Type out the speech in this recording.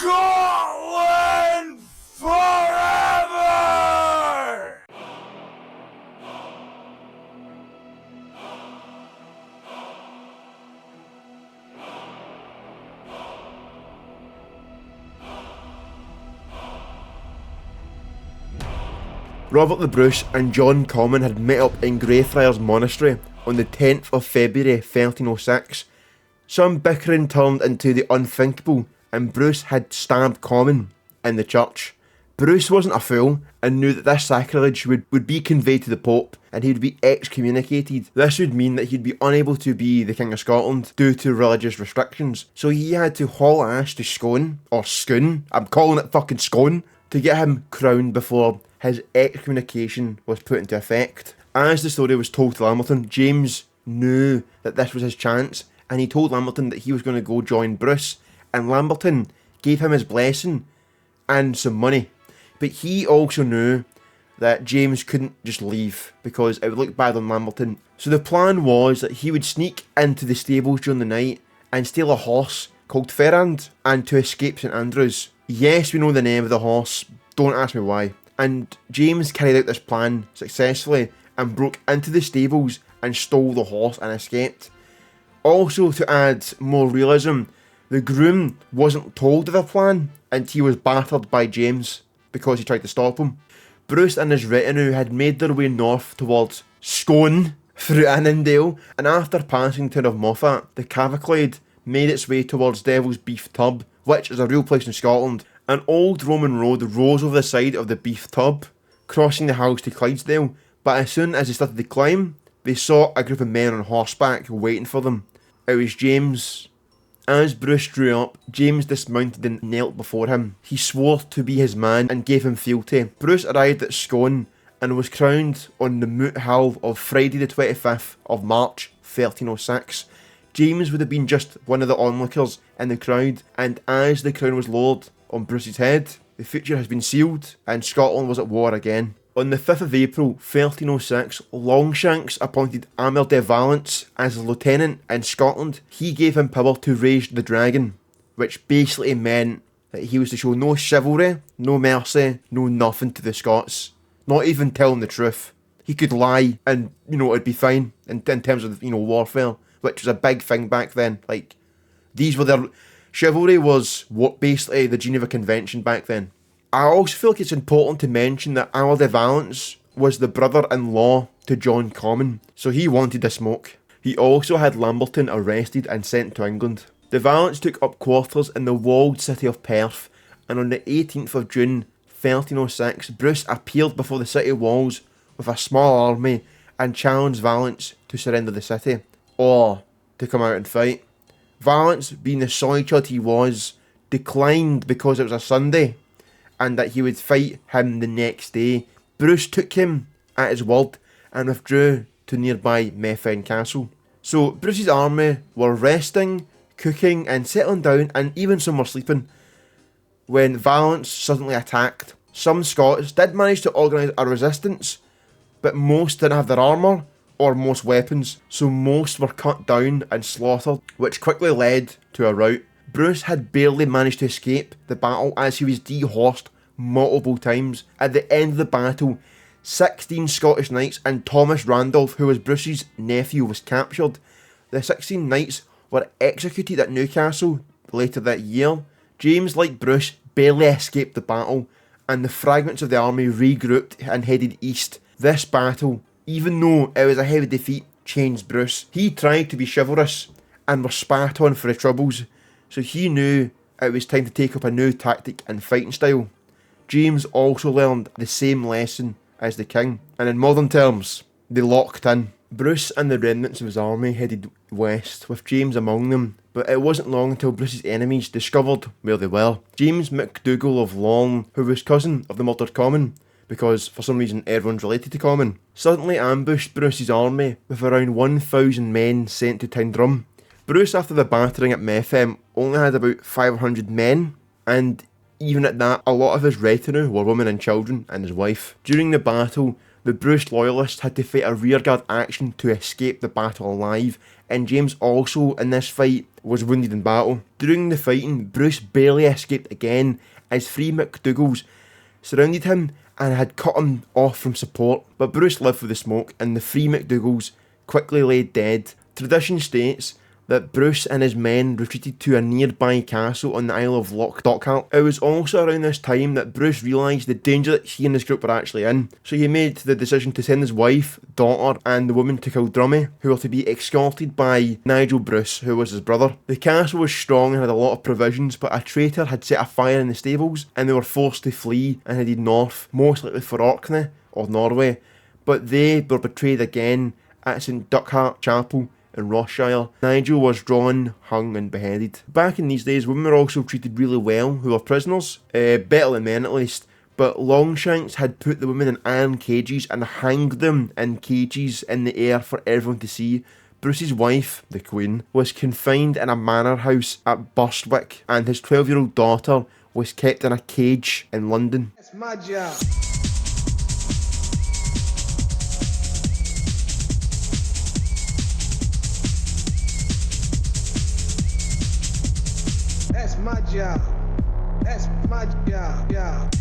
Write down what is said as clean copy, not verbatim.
Scotland forever! Robert the Bruce and John Comyn had met up in Greyfriars Monastery on the 10th of February 1306. Some bickering turned into the unthinkable, and Bruce had stabbed Comyn in the church. Bruce wasn't a fool and knew that this sacrilege would be conveyed to the Pope and he would be excommunicated. This would mean that he'd be unable to be the King of Scotland due to religious restrictions. So he had to haul ass to Scone, or Scone, I'm calling it fucking Scone, to get him crowned before his excommunication was put into effect. As the story was told to Lamberton, James knew that this was his chance, and he told Lamberton that he was going to go join Bruce, and Lamberton gave him his blessing and some money. But he also knew that James couldn't just leave because it would look bad on Lamberton. So the plan was that he would sneak into the stables during the night and steal a horse called Ferrand and to escape St Andrews. Yes, we know the name of the horse, don't ask me why. And James carried out this plan successfully and broke into the stables and stole the horse and escaped. Also, to add more realism, the groom wasn't told of the plan and he was battered by James because he tried to stop him. Bruce and his retinue had made their way north towards Scone through Annandale, and after passing the town of Moffat, the cavalcade made its way towards Devil's Beef Tub, which is a real place in Scotland. An old Roman road rose over the side of the Beef Tub, crossing the hills to Clydesdale, but as soon as they started to climb, they saw a group of men on horseback waiting for them. It was James. As Bruce drew up, James dismounted and knelt before him. He swore to be his man and gave him fealty. Bruce arrived at Scone and was crowned on the Moot Hill of Friday the 25th of March 1306. James would have been just one of the onlookers in the crowd, and as the crown was lowered on Bruce's head, the future has been sealed and Scotland was at war again. On the 5th of April 1306, Longshanks appointed Amel de Valence as a lieutenant in Scotland. He gave him power to raise the dragon, which basically meant that he was to show no chivalry, no mercy, no nothing to the Scots. Not even telling the truth. He could lie and, it'd be fine in terms of, warfare, which was a big thing back then. Like, these were their... Chivalry was what basically the Geneva Convention back then. I also feel like it's important to mention that Amel de Valence was the brother-in-law to John Comyn, so he wanted the smoke. He also had Lamberton arrested and sent to England. De Valence took up quarters in the walled city of Perth, and on the 18th of June 1306, Bruce appeared before the city walls with a small army and challenged Valence to surrender the city, or to come out and fight. Valence, being the solitude he was, declined because it was a Sunday, and that he would fight him the next day. Bruce took him at his word and withdrew to nearby Methven Castle. So Bruce's army were resting, cooking and settling down, and even some were sleeping, when Valence suddenly attacked. Some Scots did manage to organise a resistance, but most didn't have their armour or most weapons, so most were cut down and slaughtered, which quickly led to a rout. Bruce had barely managed to escape the battle as he was dehorsed multiple times. At the end of the battle, 16 Scottish knights and Thomas Randolph, who was Bruce's nephew, was captured. The 16 knights were executed at Newcastle later that year. James, like Bruce, barely escaped the battle, and the fragments of the army regrouped and headed east. This battle, even though it was a heavy defeat, changed Bruce. He tried to be chivalrous and was spat on for his troubles, so he knew it was time to take up a new tactic and fighting style. James also learned the same lesson as the king, and in modern terms, they locked in. Bruce and the remnants of his army headed west, with James among them, but it wasn't long until Bruce's enemies discovered where they were. James MacDougall of Lorne, who was cousin of the murdered Comyn, because for some reason everyone's related to Comyn, suddenly ambushed Bruce's army with around 1,000 men sent to Tyndrum. Bruce, after the battering at Methven, only had about 500 men, and even at that, a lot of his retinue were women and children and his wife. During the battle, The Bruce loyalists had to fight a rearguard action to escape the battle alive, and James also in this fight was wounded in battle. During the fighting, Bruce barely escaped again as 3 MacDougals surrounded him and had cut him off from support, but Bruce lived through the smoke and the 3 MacDougals quickly lay dead. Tradition states that Bruce and his men retreated to a nearby castle on the Isle of Loch. It was also around this time that Bruce realised the danger that he and his group were actually in, so he made the decision to send his wife, daughter and the woman to Kildrummy, who were to be escorted by Nigel Bruce, who was his brother. The castle was strong and had a lot of provisions, but a traitor had set a fire in the stables and they were forced to flee and headed north, most likely for Orkney or Norway, but they were betrayed again at St Duckhart Chapel in Rossshire. Nigel was drawn, hung and beheaded. Back in these days, women were also treated really well who were prisoners, better than men at least, but Longshanks had put the women in iron cages and hanged them in cages in the air for everyone to see. Bruce's wife, the Queen, was confined in a manor house at Burstwick, and his 12-year-old daughter was kept in a cage in London. That's my job. That's my job. That's my job.